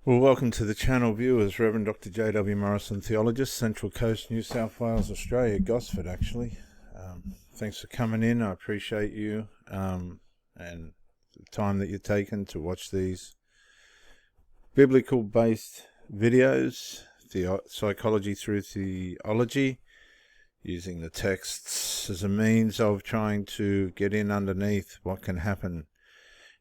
Well, welcome to the channel, viewers. Reverend Dr. J.W. Morrison, theologist, Central Coast, New South Wales, Australia, Gosford, actually. Thanks for coming in. I appreciate you and the time that you've taken to watch these biblical-based videos, psychology through theology, using the texts as a means of trying to get in underneath what can happen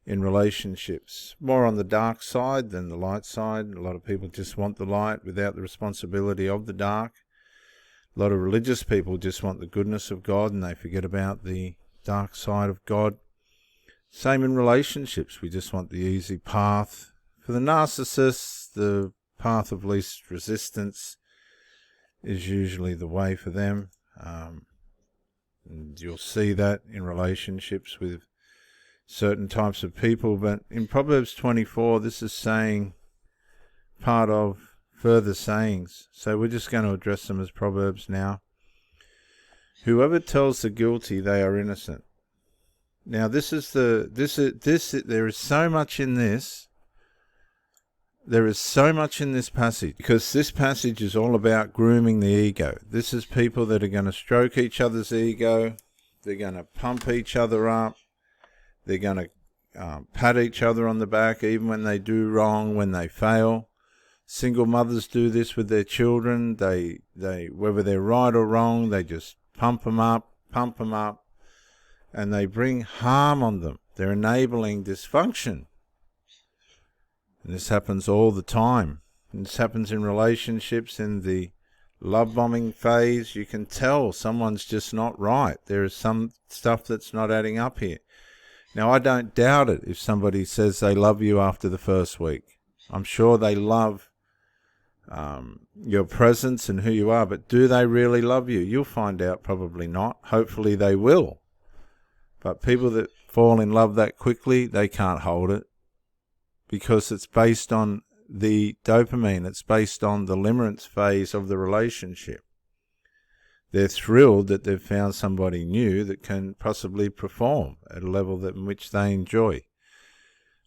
in relationships. More on the dark side than the light side. A lot of people just want the light without the responsibility of the dark. A lot of religious people just want the goodness of God and they forget about the dark side of God. Same in relationships. We just want the easy path. For the narcissists, the path of least resistance is usually the way for them. And you'll see that in relationships with certain types of people. But in Proverbs 24, this is saying part of further sayings. So we're just going to address them as Proverbs now. Whoever tells the guilty they are innocent. Now there is so much in this. There is so much in this passage, because this passage is all about grooming the ego. This is people that are going to stroke each other's ego. They're going to pump each other up. They're going to pat each other on the back even when they do wrong, when they fail. Single mothers do this with their children. They whether they're right or wrong, they just pump them up, and they bring harm on them. They're enabling dysfunction. And this happens all the time. And this happens in relationships, in the love bombing phase. You can tell someone's just not right. There is some stuff that's not adding up here. Now, I don't doubt it if somebody says they love you after the first week. I'm sure they love your presence and who you are, but do they really love you? You'll find out probably not. Hopefully they will. But people that fall in love that quickly, they can't hold it, because it's based on the dopamine. It's based on the limerence phase of the relationship. They're thrilled that they've found somebody new that can possibly perform at a level in which they enjoy.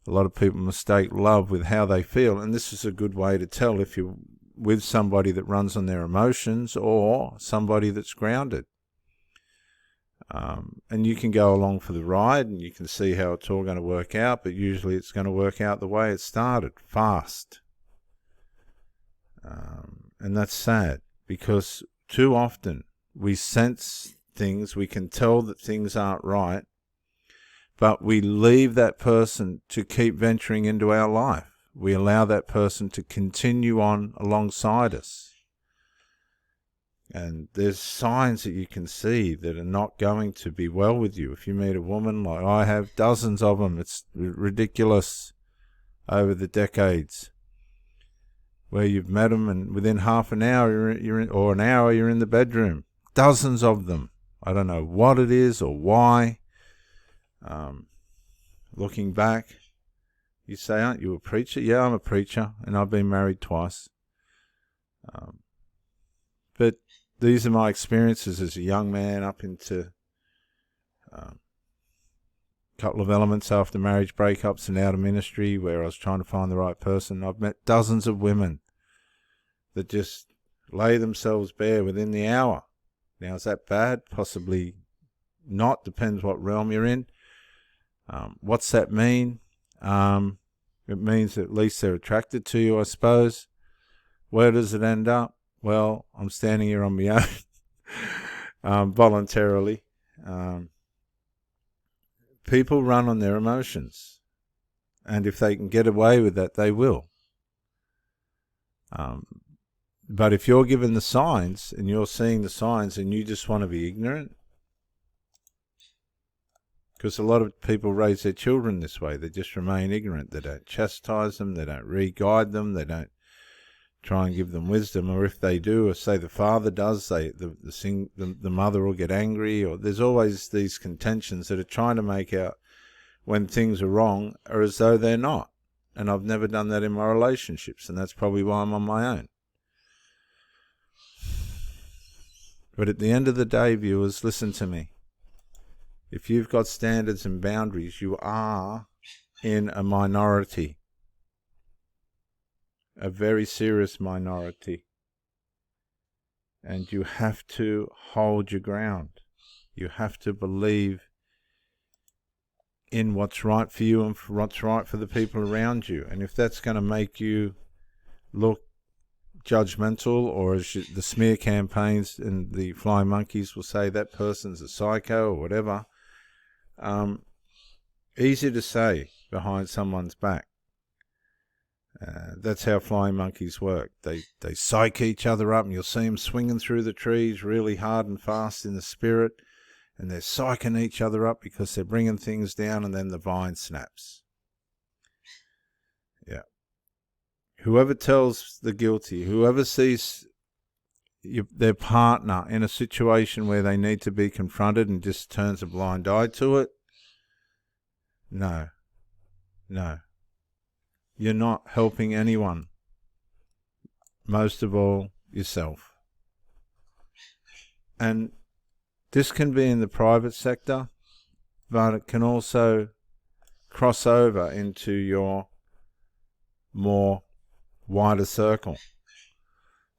A lot of people mistake love with how they feel, and this is a good way to tell if you're with somebody that runs on their emotions or somebody that's grounded. And you can go along for the ride and you can see how it's all going to work out, but usually it's going to work out the way it started, fast. And that's sad, because too often we sense things, we can tell that things aren't right, but we leave that person to keep venturing into our life. We allow that person to continue on alongside us. And there's signs that you can see that are not going to be well with you. If you meet a woman, like I have dozens of them, it's ridiculous over the decades, where you've met them and within half an hour or an hour you're in the bedroom. Dozens of them. I don't know what it is or why. Looking back, you say, aren't you a preacher? Yeah, I'm a preacher, and I've been married twice. But these are my experiences as a young man up into a couple of elements after marriage breakups and out of ministry, where I was trying to find the right person. I've met dozens of women that just lay themselves bare within the hour. Now, is that bad? Possibly not. Depends what realm you're in. What's that mean? It means that at least they're attracted to you, I suppose. Where does it end up? Well, I'm standing here on my own, voluntarily. People run on their emotions, and if they can get away with that, they will. But if you're given the signs and you're seeing the signs and you just want to be ignorant, because a lot of people raise their children this way, they just remain ignorant. They don't chastise them, they don't re-guide them, they don't try and give them wisdom, or if they do, or say the father does, the mother will get angry, or there's always these contentions that are trying to make out when things are wrong or as though they're not. And I've never done that in my relationships, and that's probably why I'm on my own. But at the end of the day, viewers, listen to me. If you've got standards and boundaries, you are in a minority. a very serious minority. And you have to hold your ground. You have to believe in what's right for you and for what's right for the people around you. And if that's going to make you look judgmental, or as the smear campaigns and the flying monkeys will say, that person's a psycho or whatever, easy to say behind someone's back. That's how flying monkeys work. They psych each other up, and you'll see them swinging through the trees really hard and fast in the spirit, and they're psyching each other up because they're bringing things down, and then the vine snaps. Yeah. Whoever tells the guilty, whoever sees their partner in a situation where they need to be confronted and just turns a blind eye to it, no. You're not helping anyone. Most of all, yourself. And this can be in the private sector, but it can also cross over into your more wider circle.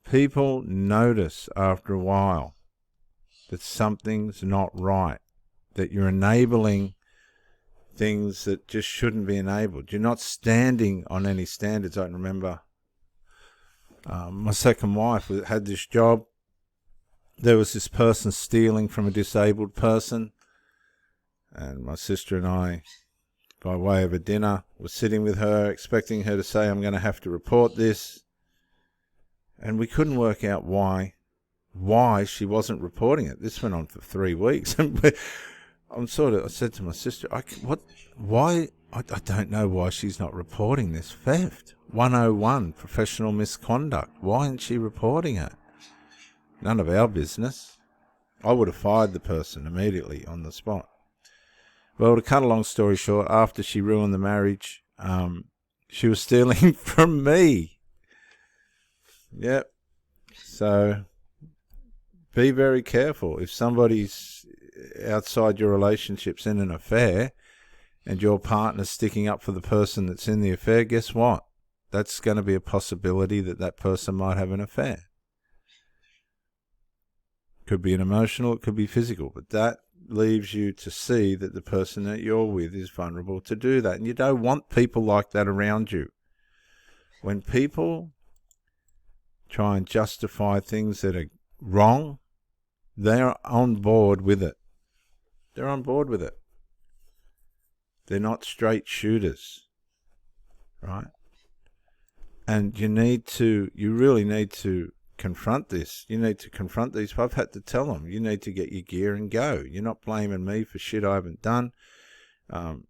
People notice after a while that something's not right, that you're enabling things that just shouldn't be enabled. You're not standing on any standards. I remember my second wife had this job. There was this person stealing from a disabled person, and my sister and I, by way of a dinner, were sitting with her, expecting her to say, I'm going to have to report this. And we couldn't work out why she wasn't reporting it. This went on for 3 weeks. And I said to my sister, I don't know why she's not reporting this theft. 101, professional misconduct. Why isn't she reporting it? None of our business. I would have fired the person immediately on the spot. Well, to cut a long story short, after she ruined the marriage, she was stealing from me. Yep. So be very careful. If somebody's outside your relationships in an affair and your partner's sticking up for the person that's in the affair, guess what? That's going to be a possibility that person might have an affair. Could be an emotional, it could be physical, but that leaves you to see that the person that you're with is vulnerable to do that. And you don't want people like that around you. When people try and justify things that are wrong, they're on board with it. They're on board with it. They're not straight shooters, right? And you really need to confront this. You need to confront these. I've had to tell them, you need to get your gear and go. You're not blaming me for shit I haven't done, and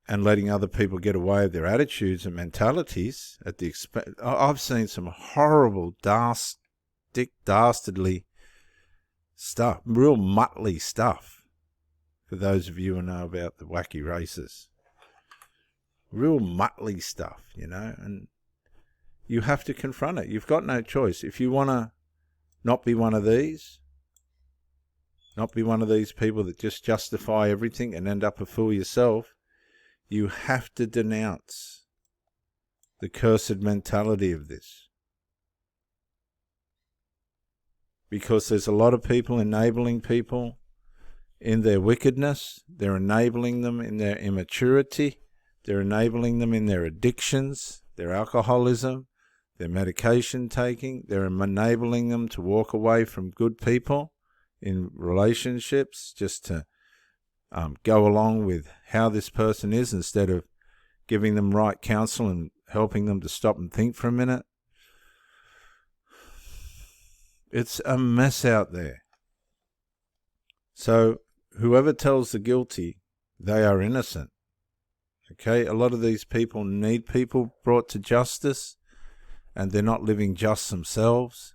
letting other people get away with their attitudes and mentalities at the expense. I've seen some horrible, dastardly stuff, real mutley stuff, for those of you who know about the wacky races. Real mutley stuff, and you have to confront it. You've got no choice. If you want to not be one of these people that just justify everything and end up a fool yourself, you have to denounce the cursed mentality of this. Because there's a lot of people enabling people in their wickedness. They're enabling them in their immaturity. They're enabling them in their addictions, their alcoholism, their medication taking. They're enabling them to walk away from good people in relationships just to go along with how this person is instead of giving them right counsel and helping them to stop and think for a minute. It's a mess out there. So whoever tells the guilty, they are innocent. Okay, a lot of these people need people brought to justice, and they're not living just themselves.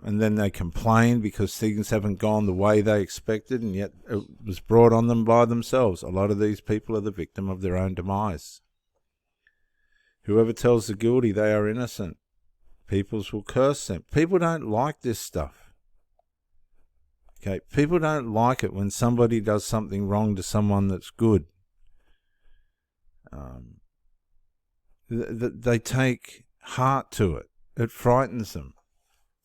And then they complain because things haven't gone the way they expected, and yet it was brought on them by themselves. A lot of these people are the victim of their own demise. Whoever tells the guilty they are innocent, peoples will curse them. People don't like this stuff. Okay, people don't like it when somebody does something wrong to someone that's good. they take heart to it. It frightens them.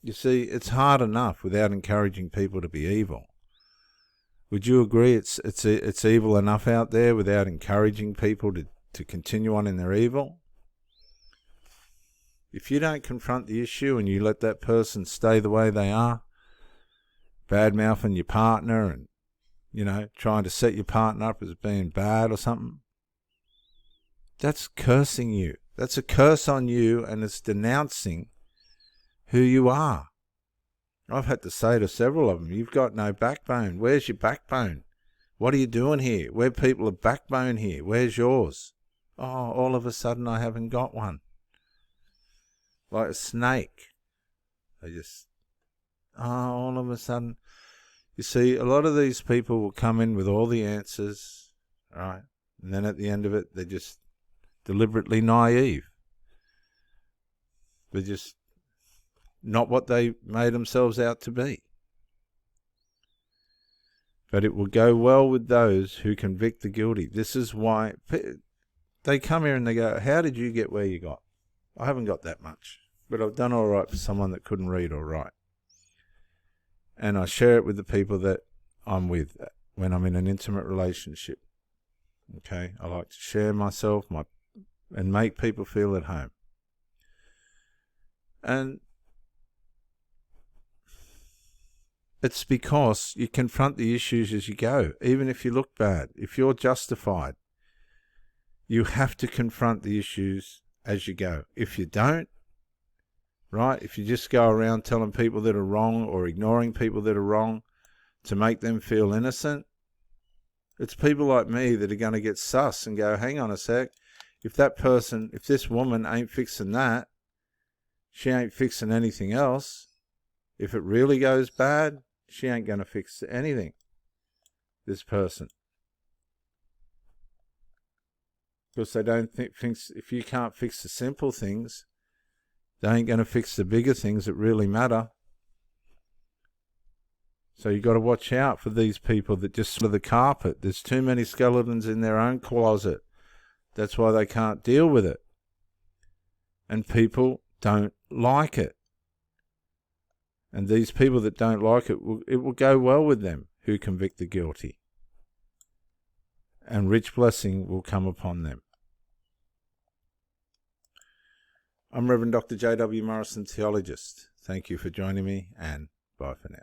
You see, it's hard enough without encouraging people to be evil. Would you agree it's evil enough out there without encouraging people to continue on in their evil? If you don't confront the issue and you let that person stay the way they are, bad-mouthing your partner and, trying to set your partner up as being bad or something, that's cursing you. That's a curse on you, and it's denouncing who you are. I've had to say to several of them, you've got no backbone. Where's your backbone? What are you doing here? We're people of backbone here. Where's yours? Oh, all of a sudden I haven't got one. Like a snake. All of a sudden. You see, a lot of these people will come in with all the answers, right? And then at the end of it, they're just deliberately naive. They're just not what they made themselves out to be. But it will go well with those who convict the guilty. This is why they come here and they go, how did you get where you got? I haven't got that much, but I've done all right for someone that couldn't read or write. And I share it with the people that I'm with when I'm in an intimate relationship. Okay, I like to share myself and make people feel at home. And it's because you confront the issues as you go, even if you look bad. If you're justified, you have to confront the issues as you go. If you don't, right, if you just go around telling people that are wrong or ignoring people that are wrong to make them feel innocent, it's people like me that are going to get sus and go, hang on a sec, if this woman ain't fixing that, she ain't fixing anything else. If it really goes bad, she ain't going to fix anything, this person. Because they don't think if you can't fix the simple things, they ain't going to fix the bigger things that really matter. So you got to watch out for these people that just smother the carpet. There's too many skeletons in their own closet. That's why they can't deal with it. And people don't like it. And these people that don't like it, it will go well with them who convict the guilty. And rich blessing will come upon them. I'm Reverend Dr. J.W. Morrison, theologist. Thank you for joining me, and bye for now.